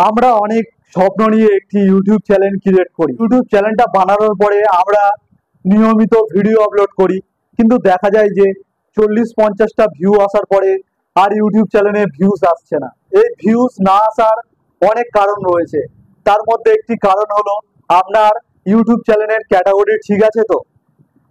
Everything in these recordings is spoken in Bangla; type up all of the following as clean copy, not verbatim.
আমরা অনেক স্বপ্ন নিয়ে একটি ইউটিউব চ্যানেল ক্রিয়েট করি। ইউটিউব চ্যানেলটা বানানোর পরে আমরা নিয়মিত ভিডিও আপলোড করি, কিন্তু দেখা যায় যে 40-50টা ভিউ আসার পরে আর ইউটিউব চ্যানেলে ভিউজ আসছে না। এই ভিউজ না আসার অনেক কারণ রয়েছে। তার মধ্যে একটি কারণ হলো আপনার ইউটিউব চ্যানেলের ক্যাটাগরি ঠিক আছে তো।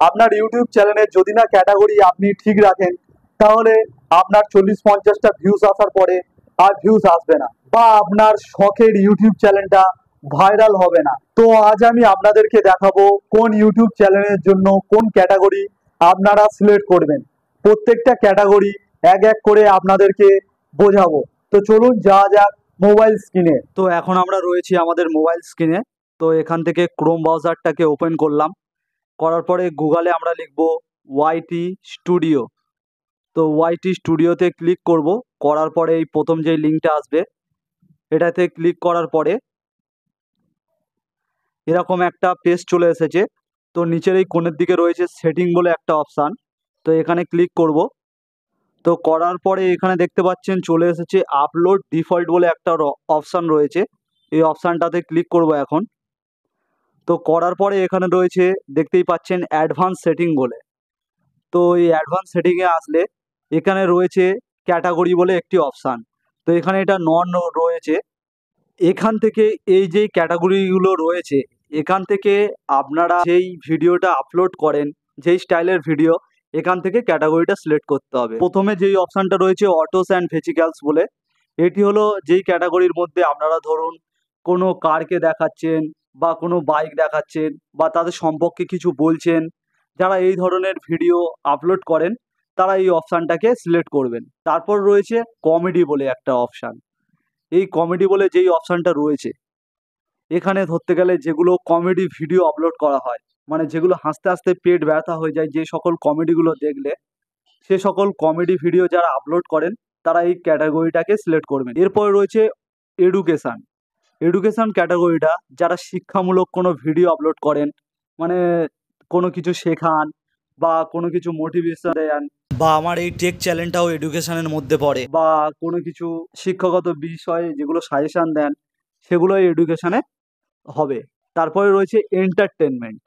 আপনার ইউটিউব চ্যানেলে যদি না ক্যাটাগরি আপনি ঠিক রাখেন, তাহলে আপনার 40-50টা ভিউজ আসার পরে আর ভিউজ আসবে না, বা আপনার শখের ইউটিউব চ্যানেলটা ভাইরাল হবে না। তো আজ আমি আপনাদেরকে দেখাবো কোন ইউটিউব চ্যানেলের জন্য কোন ক্যাটাগরি আপনারা সিলেক্ট করবেন। প্রত্যেকটা ক্যাটাগরি এক এক করে আপনাদেরকে বোঝাবো। তো চলুন যাওয়া যাক মোবাইল স্ক্রিনে। তো এখন আমরা রয়েছি আমাদের মোবাইল স্ক্রিনে। তো এখান থেকে ক্রোম ব্রাউজারটাকে ওপেন করলাম, করার পরে গুগলে আমরা লিখব ওয়াইটি স্টুডিও। তো ওয়াইটি স্টুডিওতে ক্লিক করব, করার পরে এই প্রথম যে লিঙ্কটা আসবে এটাতে ক্লিক করার পরে এরকম একটা পেজ চলে এসেছে। তো নিচের এই কোণের দিকে রয়েছে সেটিং বলে একটা অপশান, তো এখানে ক্লিক করব। তো করার পরে এখানে দেখতে পাচ্ছেন চলে এসেছে আপলোড ডিফল্ট বলে একটা অপশান রয়েছে, এই অপশানটাতে ক্লিক করব এখন। তো করার পরে এখানে রয়েছে দেখতেই পাচ্ছেন অ্যাডভান্স সেটিং বলে। তো এই অ্যাডভান্স সেটিংয়ে আসলে এখানে রয়েছে ক্যাটাগরি বলে একটি অপশান। তো এখানে এটা নন রয়েছে। এখান থেকে এই যে ক্যাটাগরিগুলো রয়েছে, এখান থেকে আপনারা যেই ভিডিওটা আপলোড করেন, যেই স্টাইলের ভিডিও, এখান থেকে ক্যাটাগরিটা সিলেক্ট করতে হবে। প্রথমে যেই অপশানটা রয়েছে অটোস অ্যান্ড ভেহিক্যালস বলে, এটি হলো যেই ক্যাটাগরির মধ্যে আপনারা ধরুন কোনো কারকে দেখাচ্ছেন বা কোনো বাইক দেখাচ্ছেন বা তাদের সম্পর্কে কিছু বলছেন, যারা এই ধরনের ভিডিও আপলোড করেন তারা এই অপশানটাকে সিলেক্ট করবেন। তারপর রয়েছে কমেডি বলে একটা অপশান। এই কমেডি বলে যেই অপশানটা রয়েছে, এখানে ধরতে গেলে যেগুলো কমেডি ভিডিও আপলোড করা হয়, মানে যেগুলো হাসতে হাসতে পেট ব্যথা হয়ে যায়, যে সকল কমেডিগুলো দেখলে, সে সকল কমেডি ভিডিও যারা আপলোড করেন তারা এই ক্যাটাগরিটাকে সিলেক্ট করবেন। এরপরে রয়েছে এডুকেশান। এডুকেশান ক্যাটাগরিটা যারা শিক্ষামূলক কোনো ভিডিও আপলোড করেন, মানে কোনো কিছু শেখান বা কোনো কিছু মোটিভেশন দেন, বা আমার এই টেক চ্যানেলটাও এডুকেশনের মধ্যে পড়ে, বা কোনো কিছু শিক্ষাগত বিষয়ে যেগুলো সাজেশান দেন, সেগুলো এডুকেশনে হবে। তারপরে রয়েছে এন্টারটেনমেন্ট।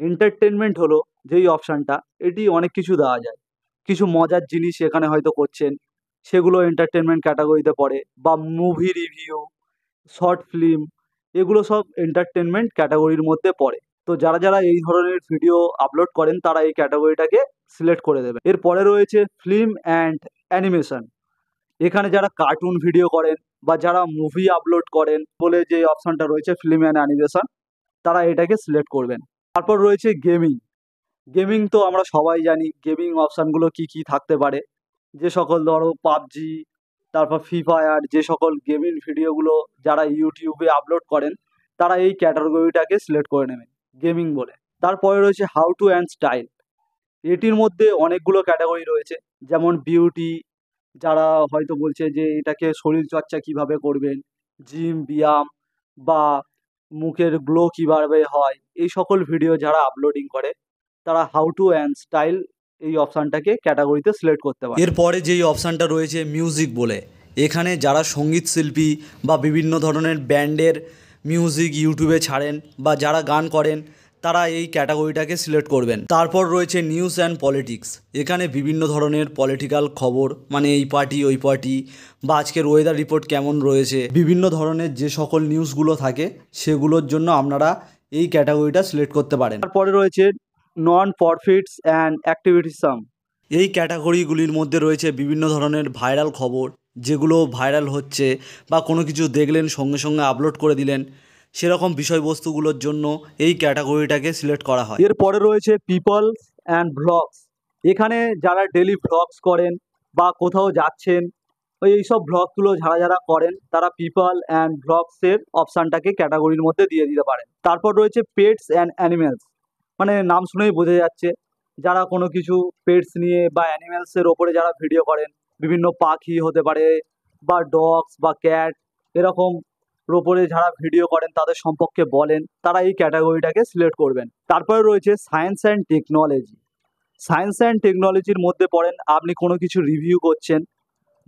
এন্টারটেনমেন্ট হলো যেই অপশানটা, এটি অনেক কিছু দেওয়া যায়। কিছু মজার জিনিস এখানে হয়তো করছেন, সেগুলো এন্টারটেনমেন্ট ক্যাটাগরিতে পড়ে, বা মুভি রিভিউ, শর্ট ফিল্ম, এগুলো সব এন্টারটেনমেন্ট ক্যাটাগরির মধ্যে পড়ে। তো যারা যারা এই ধরনের ভিডিও আপলোড করেন তারা এই ক্যাটাগরিটাকে সিলেক্ট করে দেবেন। এরপরে রয়েছে ফিল্ম অ্যান্ড অ্যানিমেশন। এখানে যারা কার্টুন ভিডিও করেন বা যারা মুভি আপলোড করেন বলে যে অপশানটা রয়েছে ফিল্ম অ্যান্ড অ্যানিমেশন, তারা এটাকে সিলেক্ট করবেন। তারপর রয়েছে গেমিং। গেমিং তো আমরা সবাই জানি গেমিং অপশানগুলো কি কি থাকতে পারে। যে সকল ধরো পাবজি, তারপর ফ্রি ফায়ার, যে সকল গেমিং ভিডিওগুলো যারা ইউটিউবে আপলোড করেন তারা এই ক্যাটাগরিটাকে সিলেক্ট করে নেবেন গেমিং বলে। তারপরে রয়েছে হাউ টু অ্যান্ড স্টাইল। এটির মধ্যে অনেকগুলো ক্যাটাগরি রয়েছে, যেমন বিউটি, যারা হয়তো বলছে যে এটাকে শরীরচর্চা কিভাবে করবেন, জিম, ব্যায়াম, বা মুখের গ্লো কীভাবে হয়, এই সকল ভিডিও যারা আপলোডিং করে তারা হাউ টু অ্যান্ড স্টাইল এই অপশানটাকে ক্যাটাগরিতে সিলেক্ট করতে পারে। এরপরে যেই অপশানটা রয়েছে মিউজিক বলে, এখানে যারা সঙ্গীত শিল্পী বা বিভিন্ন ধরনের ব্যান্ডের মিউজিক ইউটিউবে ছাড়েন বা যারা গান করেন তারা এই ক্যাটাগরিটাকে সিলেক্ট করবেন। তারপর রয়েছে নিউজ অ্যান্ড পলিটিক্স। এখানে বিভিন্ন ধরনের পলিটিক্যাল খবর, মানে এই পার্টি ওই পার্টি, বা আজকের ওয়েদার রিপোর্ট কেমন রয়েছে, বিভিন্ন ধরনের যে সকল নিউজগুলো থাকে সেগুলোর জন্য আপনারা এই ক্যাটাগরিটা সিলেক্ট করতে পারেন। তারপরে রয়েছে নন প্রফিটস অ্যান্ড অ্যাক্টিভিটিসাম। এই ক্যাটাগরিগুলির মধ্যে রয়েছে বিভিন্ন ধরনের ভাইরাল খবর, যেগুলো ভাইরাল হচ্ছে বা কোনো কিছু দেখলেন সঙ্গে সঙ্গে আপলোড করে দিলেন, সেরকম বিষয়বস্তুগুলোর জন্য এই ক্যাটাগরিটাকে সিলেক্ট করা হয়। এরপরে রয়েছে পিপলস অ্যান্ড ভ্লগস। এখানে যারা ডেলি ভ্লগস করেন বা কোথাও যাচ্ছেন, ওই এইসব ভ্লগগুলো যারা যারা করেন তারা পিপল অ্যান্ড ভ্লগসের অপশানটাকে ক্যাটাগরির মধ্যে দিয়ে দিতে পারেন। তারপর রয়েছে পেটস অ্যান্ড অ্যানিমেলস। মানে নাম শুনেই বোঝা যাচ্ছে যারা কোনো কিছু পেটস নিয়ে বা অ্যানিমেলসের ওপরে যারা ভিডিও করেন, বিভিন্ন পাখি হতে পারে বা ডগস বা ক্যাট, এরকম ওপরে যারা ভিডিও করেন তাদের সম্পর্কে বলেন, তারা এই ক্যাটাগরিটাকে সিলেক্ট করবেন। তারপরে রয়েছে science and technology. Science and টেকনোলজির মধ্যে পড়েন আপনি কোনো কিছু রিভিউ করছেন,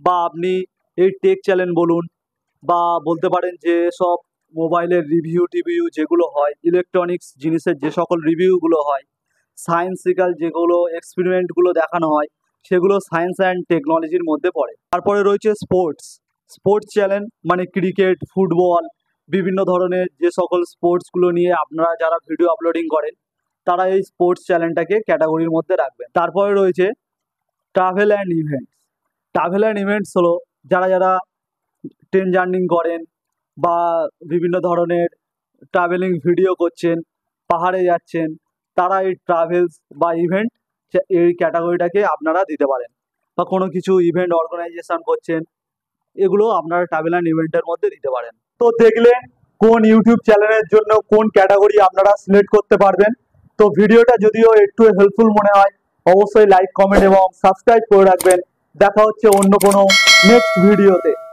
বা আপনি এই টেক চ্যানেল বলুন বা বলতে পারেন যে সব মোবাইলের রিভিউ টিভিউ যেগুলো হয়, ইলেকট্রনিক্স জিনিসের যে সকল রিভিউগুলো হয়, সায়েন্সিক্যাল যেগুলো এক্সপেরিমেন্টগুলো দেখানো হয়, সেগুলো সায়েন্স অ্যান্ড টেকনোলজির মধ্যে পড়ে। তারপরে রয়েছে স্পোর্টস। স্পোর্টস চ্যানেল মানে ক্রিকেট, ফুটবল, বিভিন্ন ধরনের যে সকল স্পোর্টসগুলো নিয়ে আপনারা যারা ভিডিও আপলোডিং করেন, তারা এই স্পোর্টস চ্যানেলটাকে ক্যাটাগরির মধ্যে রাখবেন। তারপরে রয়েছে travel and events. Travel and events হলো যারা যারা ট্রেন জার্নিং করেন বা বিভিন্ন ধরনের ট্রাভেলিং ভিডিও করছেন, পাহাড়ে যাচ্ছেন, তারা এই ট্রাভেলস বা ইভেন্ট এই ক্যাটাগরিটাকে আপনারা দিতে পারেন। বা কোনো কিছু ইভেন্ট অর্গানাইজেশন করছেন, এগুলো আপনারা ট্রাভেল অ্যান্ড ইভেন্টের মধ্যে দিতে পারেন। তো দেখলেন কোন ইউটিউব চ্যানেলের জন্য কোন ক্যাটাগরি আপনারা সিলেক্ট করতে পারবেন। তো ভিডিওটা যদিও একটু হেল্পফুল মনে হয়, অবশ্যই লাইক, কমেন্ট এবং সাবস্ক্রাইব করে রাখবেন। দেখা হচ্ছে অন্য কোনো নেক্সট ভিডিওতে।